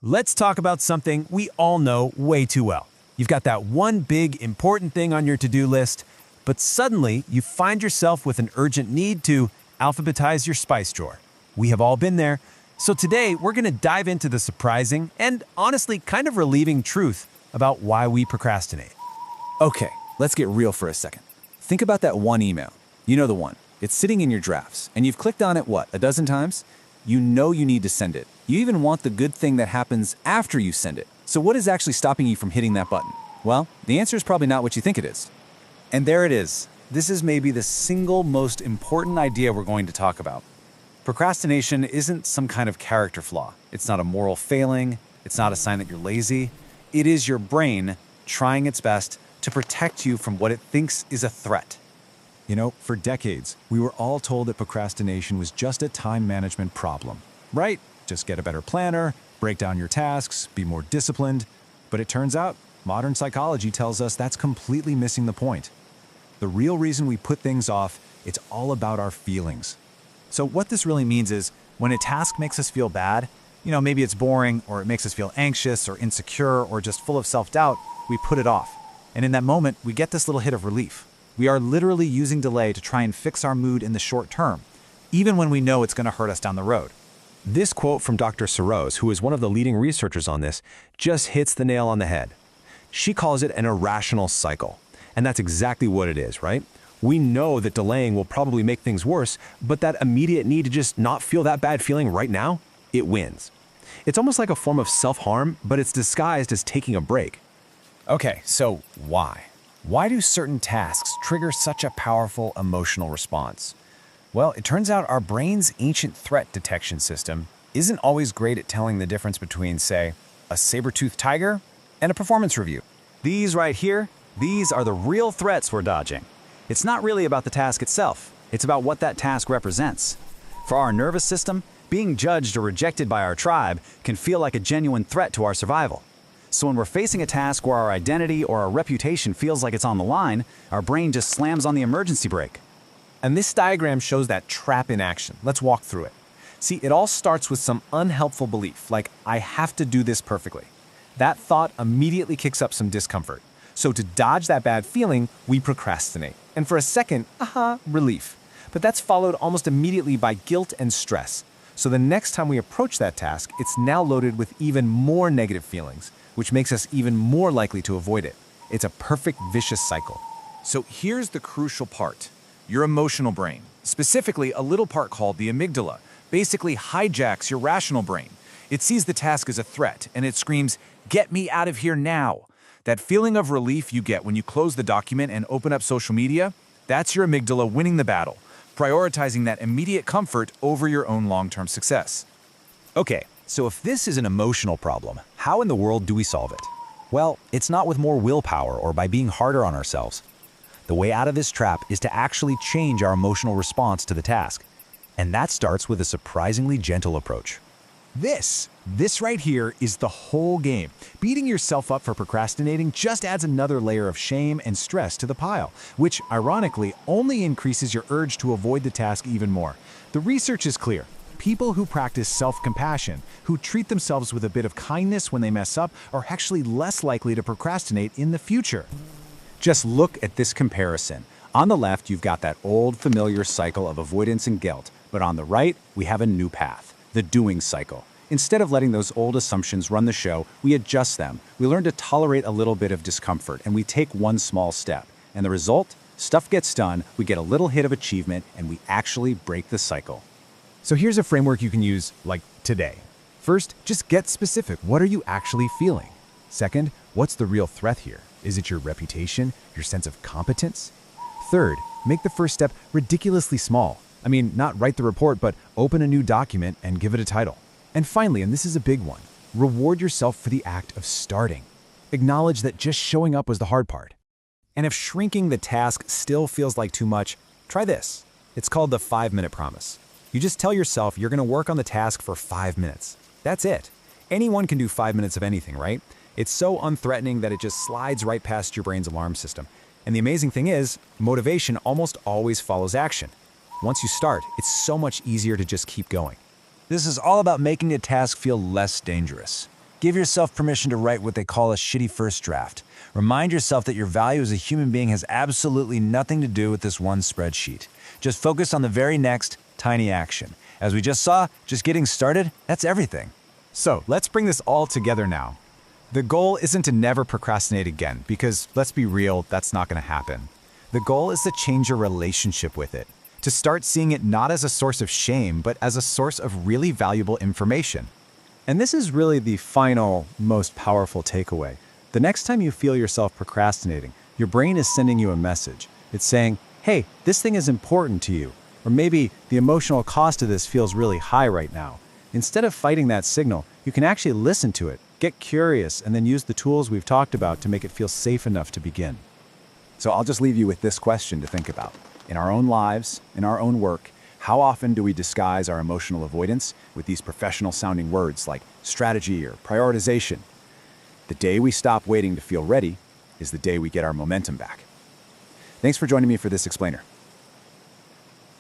Let's talk about something we all know way too well. You've got that one big, important thing on your to-do list, but suddenly you find yourself with an urgent need to alphabetize your spice drawer. We have all been there. So today, we're going to dive into the surprising and honestly kind of relieving truth about why we procrastinate. Okay, let's get real for a second. Think about that one email. You know the one. It's sitting in your drafts, and you've clicked on it, a dozen times? You know you need to send it. You even want the good thing that happens after you send it. So what is actually stopping you from hitting that button? Well, the answer is probably not what you think it is. And there it is. This is maybe the single most important idea we're going to talk about. Procrastination isn't some kind of character flaw. It's not a moral failing. It's not a sign that you're lazy. It is your brain trying its best to protect you from what it thinks is a threat. You know, for decades, we were all told that procrastination was just a time management problem, right? Just get a better planner, break down your tasks, be more disciplined. But it turns out, modern psychology tells us that's completely missing the point. The real reason we put things off, it's all about our feelings. So what this really means is when a task makes us feel bad, maybe it's boring or it makes us feel anxious or insecure or just full of self-doubt, we put it off. And in that moment, we get this little hit of relief. We are literally using delay to try and fix our mood in the short term, even when we know it's going to hurt us down the road. This quote from Dr. Soros, who is one of the leading researchers on this, just hits the nail on the head. She calls it an irrational cycle. And that's exactly what it is, right? We know that delaying will probably make things worse, but that immediate need to just not feel that bad feeling right now, it wins. It's almost like a form of self-harm, but it's disguised as taking a break. Okay, so why? Why do certain tasks trigger such a powerful emotional response? Well, it turns out our brain's ancient threat detection system isn't always great at telling the difference between, say, a saber-toothed tiger and a performance review. These right here, these are the real threats we're dodging. It's not really about the task itself. It's about what that task represents. For our nervous system, being judged or rejected by our tribe can feel like a genuine threat to our survival. So when we're facing a task where our identity or our reputation feels like it's on the line, our brain just slams on the emergency brake. And this diagram shows that trap in action. Let's walk through it. See, it all starts with some unhelpful belief, like, I have to do this perfectly. That thought immediately kicks up some discomfort. So to dodge that bad feeling, we procrastinate. And for a second, relief. But that's followed almost immediately by guilt and stress. So the next time we approach that task, it's now loaded with even more negative feelings, which makes us even more likely to avoid it. It's a perfect vicious cycle. So here's the crucial part. Your emotional brain, specifically a little part called the amygdala, basically hijacks your rational brain. It sees the task as a threat, and it screams, "Get me out of here now." That feeling of relief you get when you close the document and open up social media, that's your amygdala winning the battle, prioritizing that immediate comfort over your own long-term success. Okay, so if this is an emotional problem, how in the world do we solve it? Well, it's not with more willpower or by being harder on ourselves. The way out of this trap is to actually change our emotional response to the task. And that starts with a surprisingly gentle approach. This right here is the whole game. Beating yourself up for procrastinating just adds another layer of shame and stress to the pile, which ironically only increases your urge to avoid the task even more. The research is clear. People who practice self-compassion, who treat themselves with a bit of kindness when they mess up, are actually less likely to procrastinate in the future. Just look at this comparison. On the left, you've got that old familiar cycle of avoidance and guilt, but on the right, we have a new path, the doing cycle. Instead of letting those old assumptions run the show, we adjust them. We learn to tolerate a little bit of discomfort, and we take one small step. And the result? Stuff gets done, we get a little hit of achievement, and we actually break the cycle. So here's a framework you can use, like today. First, just get specific. What are you actually feeling? Second, what's the real threat here? Is it your reputation, your sense of competence? Third, make the first step ridiculously small. I mean, not write the report, but open a new document and give it a title. And finally, and this is a big one, reward yourself for the act of starting. Acknowledge that just showing up was the hard part. And if shrinking the task still feels like too much, try this. It's called the 5-minute promise. You just tell yourself you're going to work on the task for 5 minutes. That's it. Anyone can do 5 minutes of anything, right? It's so unthreatening that it just slides right past your brain's alarm system. And the amazing thing is, motivation almost always follows action. Once you start, it's so much easier to just keep going. This is all about making a task feel less dangerous. Give yourself permission to write what they call a shitty first draft. Remind yourself that your value as a human being has absolutely nothing to do with this one spreadsheet. Just focus on the very next tiny action. As we just saw, just getting started, that's everything. So let's bring this all together now. The goal isn't to never procrastinate again, because let's be real, that's not going to happen. The goal is to change your relationship with it, to start seeing it not as a source of shame, but as a source of really valuable information. And this is really the final, most powerful takeaway. The next time you feel yourself procrastinating, your brain is sending you a message. It's saying, hey, this thing is important to you. Or maybe the emotional cost of this feels really high right now. Instead of fighting that signal, you can actually listen to it, get curious, and then use the tools we've talked about to make it feel safe enough to begin. So I'll just leave you with this question to think about. In our own lives, in our own work, how often do we disguise our emotional avoidance with these professional-sounding words like strategy or prioritization? The day we stop waiting to feel ready is the day we get our momentum back. Thanks for joining me for this explainer.